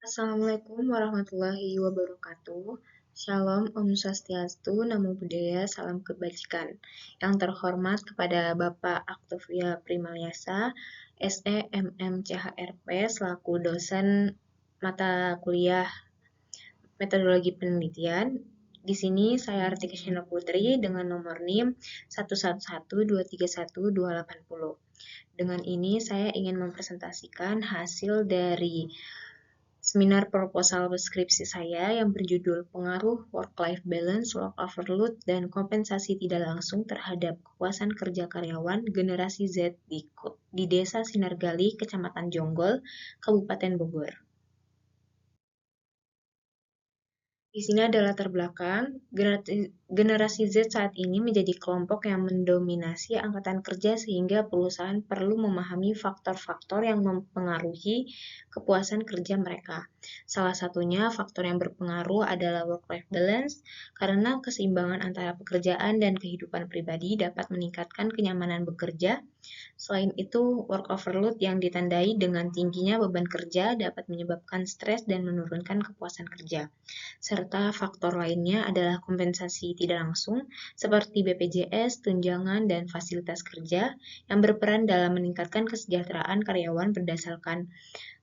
Assalamualaikum warahmatullahi wabarakatuh. Shalom, Om Swastiastu, Namo Buddhaya, Salam Kebajikan. Yang terhormat kepada Bapak Octavia Primayasa, SE MM CHRP, selaku dosen mata kuliah Metodologi Penelitian. Di sini saya Artika Shena Putri dengan nomor NIM 111231280. Dengan ini saya ingin mempresentasikan hasil dari seminar proposal skripsi saya yang berjudul Pengaruh Work-Life Balance, Work Overload, dan Kompensasi Tidak Langsung Terhadap Kepuasan Kerja Karyawan Generasi Z di Desa Sinargali, Kecamatan Jonggol, Kabupaten Bogor. Di sini ada latar belakang, generasi Z saat ini menjadi kelompok yang mendominasi angkatan kerja sehingga perusahaan perlu memahami faktor-faktor yang mempengaruhi kepuasan kerja mereka. Salah satunya faktor yang berpengaruh adalah work-life balance, karena keseimbangan antara pekerjaan dan kehidupan pribadi dapat meningkatkan kenyamanan bekerja. Selain itu, work overload yang ditandai dengan tingginya beban kerja dapat menyebabkan stres dan menurunkan kepuasan kerja. Serta faktor lainnya adalah kompensasi tidak langsung seperti BPJS, tunjangan, dan fasilitas kerja yang berperan dalam meningkatkan kesejahteraan karyawan berdasarkan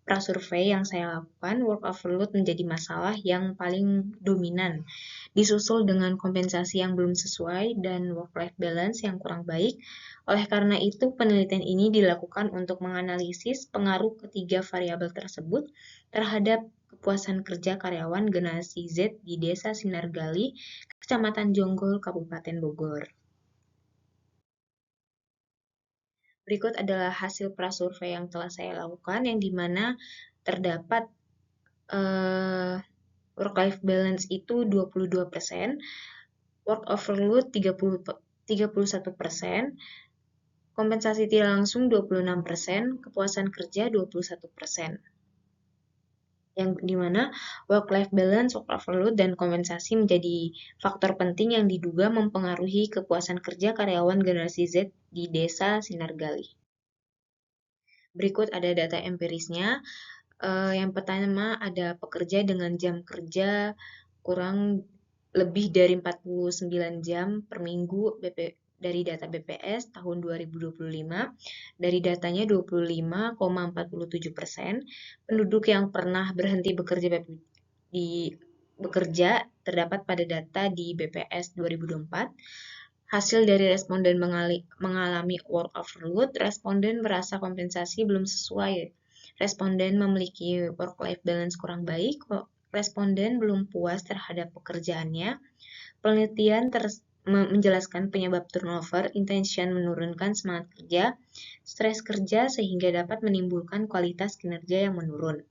prasurvei yang saya lakukan. Work overload menjadi masalah yang paling dominan, disusul dengan kompensasi yang belum sesuai dan work-life balance yang kurang baik. Oleh karena itu, penelitian ini dilakukan untuk menganalisis pengaruh ketiga variabel tersebut terhadap kepuasan kerja karyawan generasi Z di Desa Sinargali, Kecamatan Jonggol, Kabupaten Bogor. Berikut adalah hasil prasurvei yang telah saya lakukan, yang dimana terdapat work-life balance itu 22%, work overload 31%, kompensasi tidak langsung 26%, kepuasan kerja 21%. Yang dimana work-life balance, work overload, dan kompensasi menjadi faktor penting yang diduga mempengaruhi kepuasan kerja karyawan generasi Z di Desa Sinargali. Berikut ada data empirisnya. Yang pertama ada pekerja dengan jam kerja kurang lebih dari 49 jam per minggu dari data BPS tahun 2025. Dari datanya 25,47% penduduk yang pernah berhenti bekerja terdapat pada data di BPS 2024. Hasil dari responden mengalami work overload, responden merasa kompensasi belum sesuai. Responden memiliki work-life balance kurang baik, responden belum puas terhadap pekerjaannya. Penelitian menjelaskan penyebab turnover, intention menurunkan semangat kerja, stres kerja sehingga dapat menimbulkan kualitas kinerja yang menurun.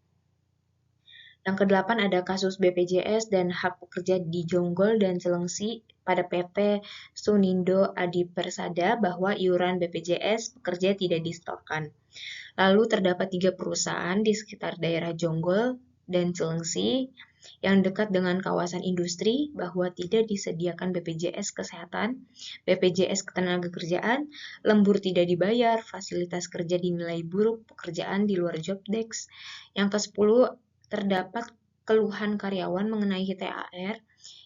Yang kedelapan ada kasus BPJS dan hak pekerja di Jonggol dan Cilengsi pada PT Sunindo Adi Persada bahwa iuran BPJS pekerja tidak disetorkan. Lalu terdapat 3 perusahaan di sekitar daerah Jonggol dan Cilengsi yang dekat dengan kawasan industri bahwa tidak disediakan BPJS Kesehatan, BPJS Ketenagakerjaan, lembur tidak dibayar, fasilitas kerja dinilai buruk, pekerjaan di luar job desk. Yang ke-10, terdapat keluhan karyawan mengenai THR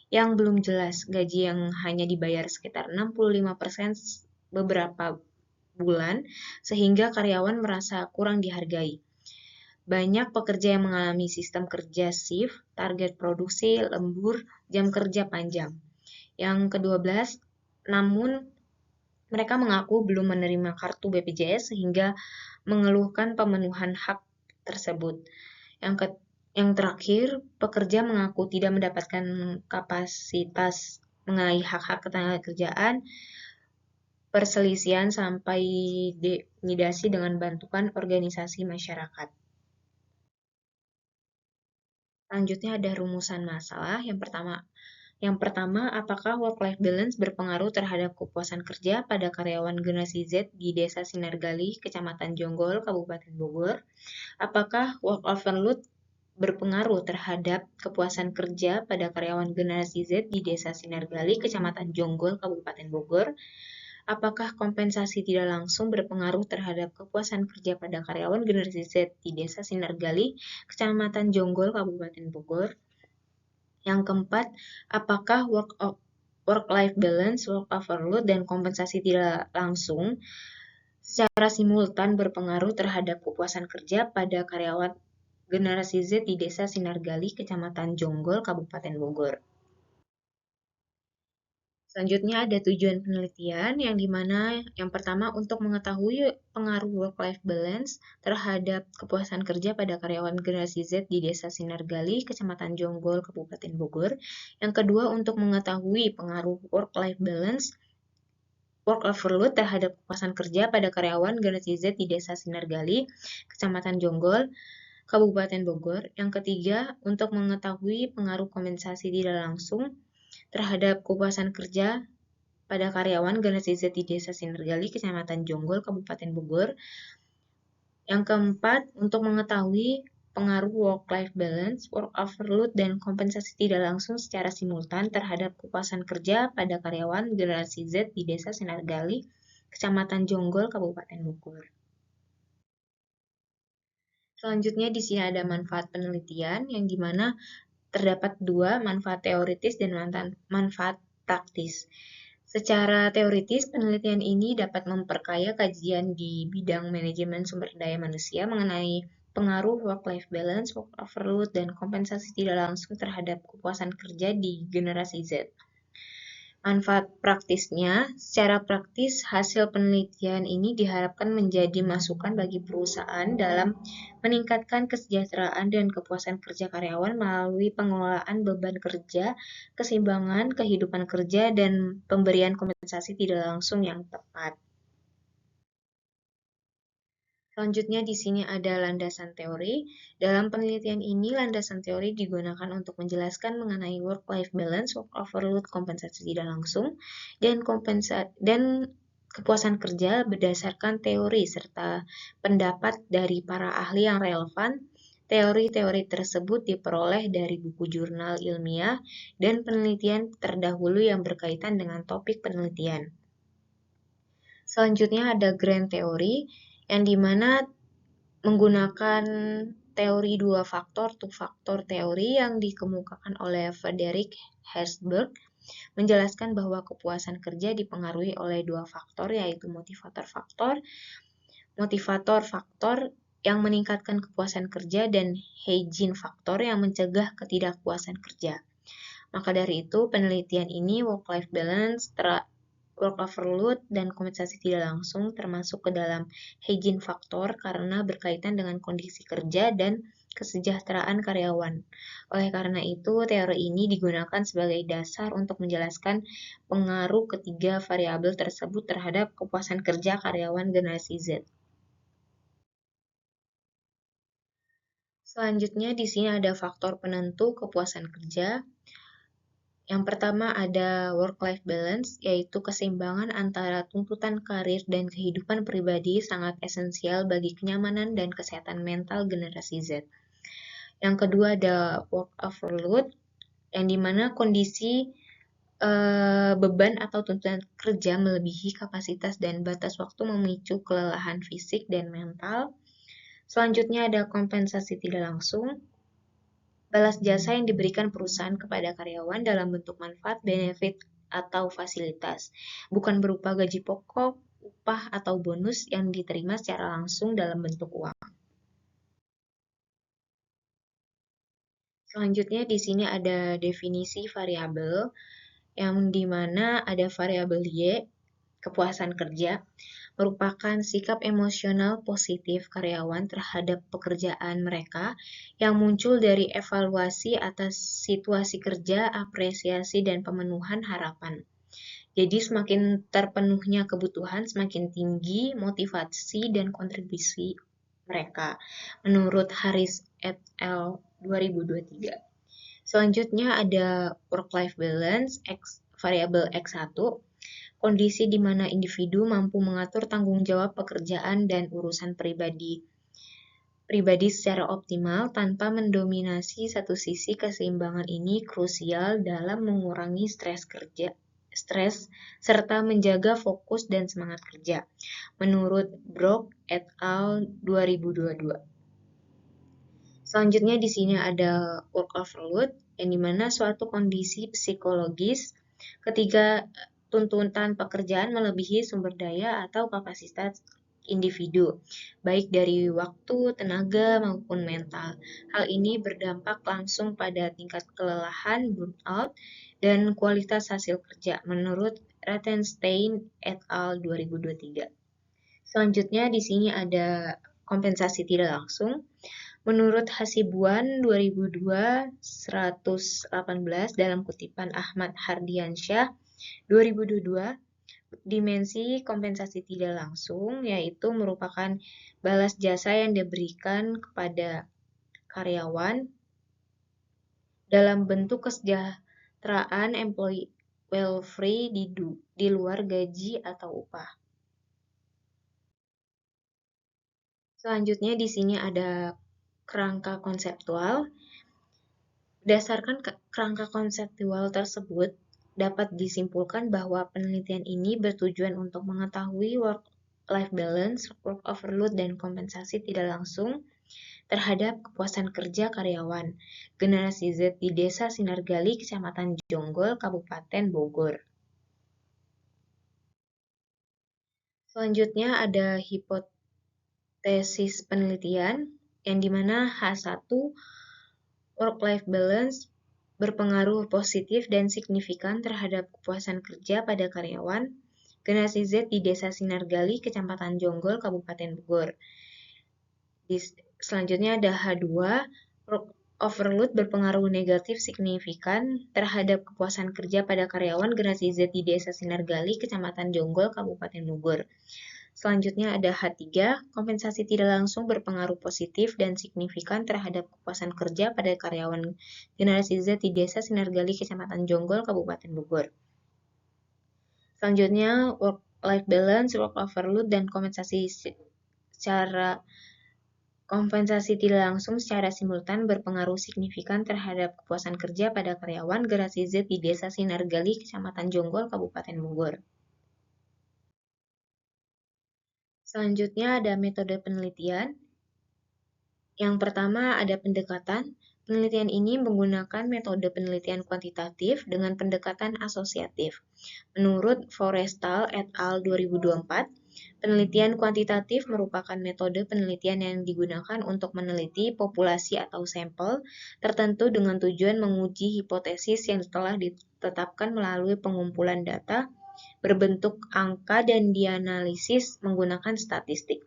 yang belum jelas, gaji yang hanya dibayar sekitar 65% beberapa bulan, sehingga karyawan merasa kurang dihargai. Banyak pekerja yang mengalami sistem kerja shift, target produksi, lembur, jam kerja panjang. Yang ke-12, namun mereka mengaku belum menerima kartu BPJS sehingga mengeluhkan pemenuhan hak tersebut. Yang terakhir, pekerja mengaku tidak mendapatkan kapasitas mengenai hak-hak ketenagakerjaan, perselisihan sampai dimidasi dengan bantuan organisasi masyarakat. Selanjutnya ada rumusan masalah. Yang pertama, apakah work-life balance berpengaruh terhadap kepuasan kerja pada karyawan generasi Z di Desa Sinargali, Kecamatan Jonggol, Kabupaten Bogor? Apakah work overload berpengaruh terhadap kepuasan kerja pada karyawan generasi Z di Desa Sinargali, Kecamatan Jonggol, Kabupaten Bogor? Apakah kompensasi tidak langsung berpengaruh terhadap kepuasan kerja pada karyawan generasi Z di Desa Sinargali, Kecamatan Jonggol, Kabupaten Bogor? Yang keempat, apakah work-life balance, work overload, dan kompensasi tidak langsung secara simultan berpengaruh terhadap kepuasan kerja pada karyawan generasi Z di Desa Sinargali, Kecamatan Jonggol, Kabupaten Bogor? Selanjutnya ada tujuan penelitian yang dimana yang pertama untuk mengetahui pengaruh work-life balance terhadap kepuasan kerja pada karyawan generasi Z di Desa Sinargali, Kecamatan Jonggol, Kabupaten Bogor. Yang kedua untuk mengetahui pengaruh work-life balance, work overload terhadap kepuasan kerja pada karyawan generasi Z di Desa Sinargali, Kecamatan Jonggol, Kabupaten Bogor. Yang ketiga untuk mengetahui pengaruh kompensasi tidak langsung terhadap kepuasan kerja pada karyawan generasi Z di Desa Sinargali, Kecamatan Jonggol, Kabupaten Bogor. Yang keempat, untuk mengetahui pengaruh work-life balance, work overload, dan kompensasi tidak langsung secara simultan terhadap kepuasan kerja pada karyawan generasi Z di Desa Sinargali, Kecamatan Jonggol, Kabupaten Bogor. Selanjutnya di sini ada manfaat penelitian yang dimana terdapat dua, manfaat teoritis dan manfaat praktis. Secara teoritis, penelitian ini dapat memperkaya kajian di bidang manajemen sumber daya manusia mengenai pengaruh work-life balance, work overload, dan kompensasi tidak langsung terhadap kepuasan kerja di generasi Z. Manfaat praktisnya, secara praktis hasil penelitian ini diharapkan menjadi masukan bagi perusahaan dalam meningkatkan kesejahteraan dan kepuasan kerja karyawan melalui pengelolaan beban kerja, keseimbangan kehidupan kerja, dan pemberian kompensasi tidak langsung yang tepat. Selanjutnya di sini ada landasan teori. Dalam penelitian ini, landasan teori digunakan untuk menjelaskan mengenai work-life balance, work overload, kompensasi tidak langsung, dan kepuasan kerja berdasarkan teori serta pendapat dari para ahli yang relevan. Teori-teori tersebut diperoleh dari buku jurnal ilmiah dan penelitian terdahulu yang berkaitan dengan topik penelitian. Selanjutnya ada grand theory, yang dimana menggunakan teori dua faktor, two-factor teori yang dikemukakan oleh Frederick Herzberg, menjelaskan bahwa kepuasan kerja dipengaruhi oleh dua faktor, yaitu motivator faktor yang meningkatkan kepuasan kerja dan hygiene faktor yang mencegah ketidakpuasan kerja. Maka dari itu, penelitian ini work-life balance, work overload, dan kompensasi tidak langsung termasuk ke dalam hygiene faktor karena berkaitan dengan kondisi kerja dan kesejahteraan karyawan. Oleh karena itu, teori ini digunakan sebagai dasar untuk menjelaskan pengaruh ketiga variabel tersebut terhadap kepuasan kerja karyawan generasi Z. Selanjutnya di sini ada faktor penentu kepuasan kerja. Yang pertama ada work-life balance, yaitu keseimbangan antara tuntutan karir dan kehidupan pribadi sangat esensial bagi kenyamanan dan kesehatan mental generasi Z. Yang kedua ada work overload, yang dimana kondisi beban atau tuntutan kerja melebihi kapasitas dan batas waktu memicu kelelahan fisik dan mental. Selanjutnya ada kompensasi tidak langsung, balas jasa yang diberikan perusahaan kepada karyawan dalam bentuk manfaat, benefit, atau fasilitas, bukan berupa gaji pokok, upah, atau bonus yang diterima secara langsung dalam bentuk uang. Selanjutnya di sini ada definisi variabel, yang dimana ada variabel Y, kepuasan kerja, merupakan sikap emosional positif karyawan terhadap pekerjaan mereka yang muncul dari evaluasi atas situasi kerja, apresiasi, dan pemenuhan harapan. Jadi semakin terpenuhnya kebutuhan, semakin tinggi motivasi dan kontribusi mereka, menurut Harris et al. 2023. Selanjutnya ada work-life balance, variabel X1, kondisi di mana individu mampu mengatur tanggung jawab pekerjaan dan urusan pribadi secara optimal tanpa mendominasi satu sisi. Keseimbangan ini krusial dalam mengurangi stres kerja stres, serta menjaga fokus dan semangat kerja, menurut Brock et al. 2022. Selanjutnya di sini ada work overload, yang dimana suatu kondisi psikologis ketika tuntutan pekerjaan melebihi sumber daya atau kapasitas individu, baik dari waktu, tenaga, maupun mental. Hal ini berdampak langsung pada tingkat kelelahan, burnout, dan kualitas hasil kerja, menurut Rothenstein et al. 2023. Selanjutnya di sini ada kompensasi tidak langsung. Menurut Hasibuan 2002-118 dalam kutipan Ahmad Hardiansyah 2022, dimensi kompensasi tidak langsung yaitu merupakan balas jasa yang diberikan kepada karyawan dalam bentuk kesejahteraan employee welfare di luar gaji atau upah. Selanjutnya di sini ada kerangka konseptual. Berdasarkan kerangka konseptual tersebut, dapat disimpulkan bahwa penelitian ini bertujuan untuk mengetahui work-life balance, work overload, dan kompensasi tidak langsung terhadap kepuasan kerja karyawan generasi Z di Desa Sinargali, Kecamatan Jonggol, Kabupaten Bogor. Selanjutnya ada hipotesis penelitian, yang dimana H1 work-life balance berpengaruh positif dan signifikan terhadap kepuasan kerja pada karyawan generasi Z di Desa Sinargali, Kecamatan Jonggol, Kabupaten Bogor. Selanjutnya ada H2, work overload berpengaruh negatif signifikan terhadap kepuasan kerja pada karyawan generasi Z di Desa Sinargali, Kecamatan Jonggol, Kabupaten Bogor. Selanjutnya ada H3, kompensasi tidak langsung berpengaruh positif dan signifikan terhadap kepuasan kerja pada karyawan generasi Z di Desa Sinargali, Kecamatan Jonggol, Kabupaten Bogor. Selanjutnya, work-life balance, work overload, dan kompensasi tidak langsung secara simultan berpengaruh signifikan terhadap kepuasan kerja pada karyawan generasi Z di Desa Sinargali, Kecamatan Jonggol, Kabupaten Bogor. Selanjutnya ada metode penelitian. Yang pertama ada pendekatan. Penelitian ini menggunakan metode penelitian kuantitatif dengan pendekatan asosiatif. Menurut Forrestal et al. 2024, penelitian kuantitatif merupakan metode penelitian yang digunakan untuk meneliti populasi atau sampel tertentu dengan tujuan menguji hipotesis yang telah ditetapkan melalui pengumpulan data berbentuk angka dan dianalisis menggunakan statistik.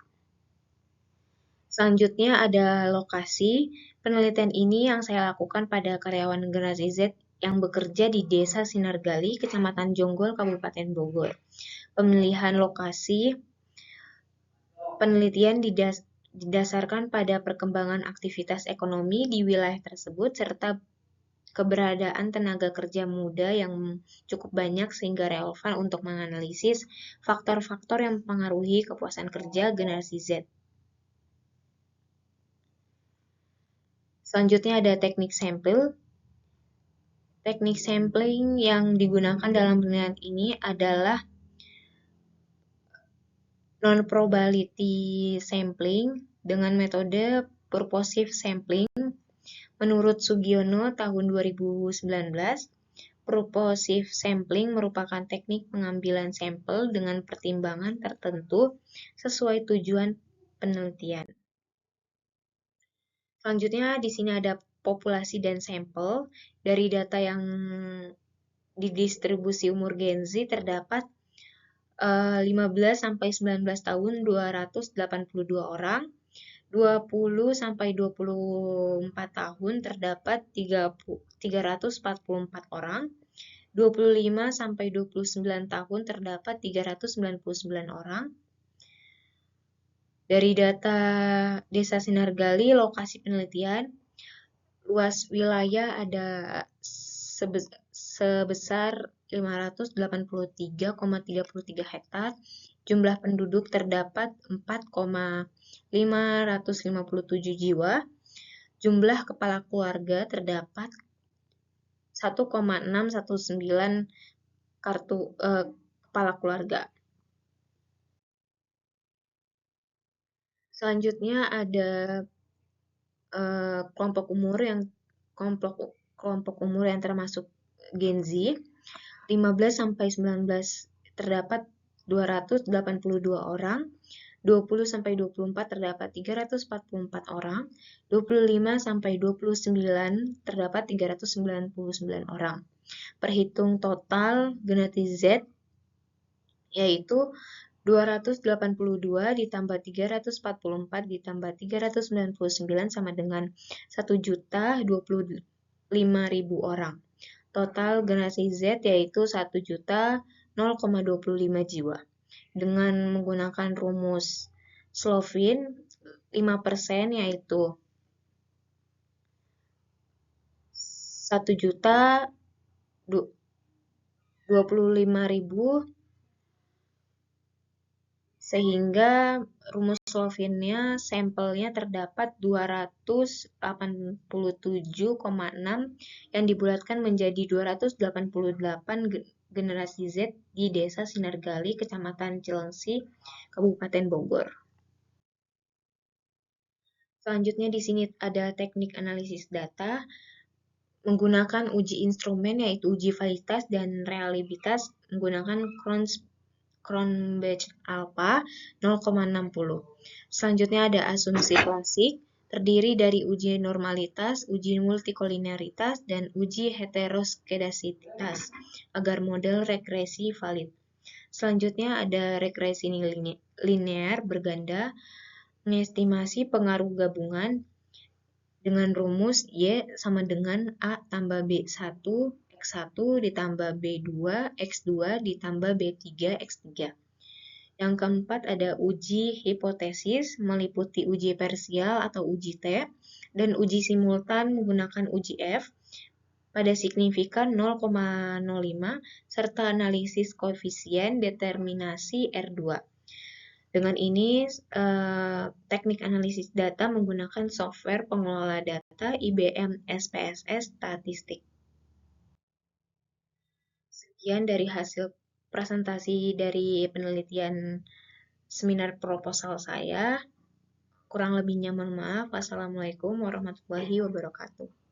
Selanjutnya ada lokasi. Penelitian ini yang saya lakukan pada karyawan generasi Z yang bekerja di Desa Sinargali, Kecamatan Jonggol, Kabupaten Bogor. Pemilihan lokasi penelitian didasarkan pada perkembangan aktivitas ekonomi di wilayah tersebut serta keberadaan tenaga kerja muda yang cukup banyak sehingga relevan untuk menganalisis faktor-faktor yang mempengaruhi kepuasan kerja generasi Z. Selanjutnya ada teknik sampling. Teknik sampling yang digunakan dalam penelitian ini adalah non-probability sampling dengan metode purposive sampling. Menurut Sugiono tahun 2019, purposive sampling merupakan teknik pengambilan sampel dengan pertimbangan tertentu sesuai tujuan penelitian. Selanjutnya di sini ada populasi dan sampel. Dari data yang didistribusi umur Gen Z terdapat 15-19 tahun 282 orang, 20-24 tahun terdapat 344 orang, 25-29 tahun terdapat 399 orang. Dari data Desa Sinargali, lokasi penelitian, luas wilayah ada sebesar 583,33 hektar, jumlah penduduk terdapat 4,557 jiwa, jumlah kepala keluarga terdapat 1,619 kartu kepala keluarga. Selanjutnya ada kelompok umur yang termasuk Gen Z, 15 sampai 19 terdapat 282 orang, 20 sampai 24 terdapat 344 orang, 25 sampai 29 terdapat 399 orang. Perhitung total generasi Z yaitu 282 ditambah 344 ditambah 399 sama dengan 1.025.000 orang. Total generasi Z yaitu 1.025 jiwa. Dengan menggunakan rumus Slovin, 5% yaitu 1.025.000, sehingga rumus Slovinnya sampelnya terdapat 287,6 yang dibulatkan menjadi 288 generasi Z di Desa Sinargali, Kecamatan Cilengsi, Kabupaten Bogor. Selanjutnya di sini ada teknik analisis data menggunakan uji instrumen yaitu uji validitas dan reliabilitas menggunakan Cronbach alpha 0,60. Selanjutnya ada asumsi klasik, terdiri dari uji normalitas, uji multikolinearitas, dan uji heteroskedasitas agar model regresi valid. Selanjutnya ada regresi linear berganda, mengestimasi pengaruh gabungan dengan rumus Y sama dengan A tambah B1 X1 ditambah B2 X2 ditambah B3 X3. Yang keempat ada uji hipotesis meliputi uji parsial atau uji T dan uji simultan menggunakan uji F pada signifikan 0,05 serta analisis koefisien determinasi R2. Dengan ini, teknik analisis data menggunakan software pengelola data IBM SPSS Statistik. Sekian dari hasil presentasi dari penelitian seminar proposal saya. Kurang lebihnya mohon maaf. Wassalamualaikum warahmatullahi wabarakatuh.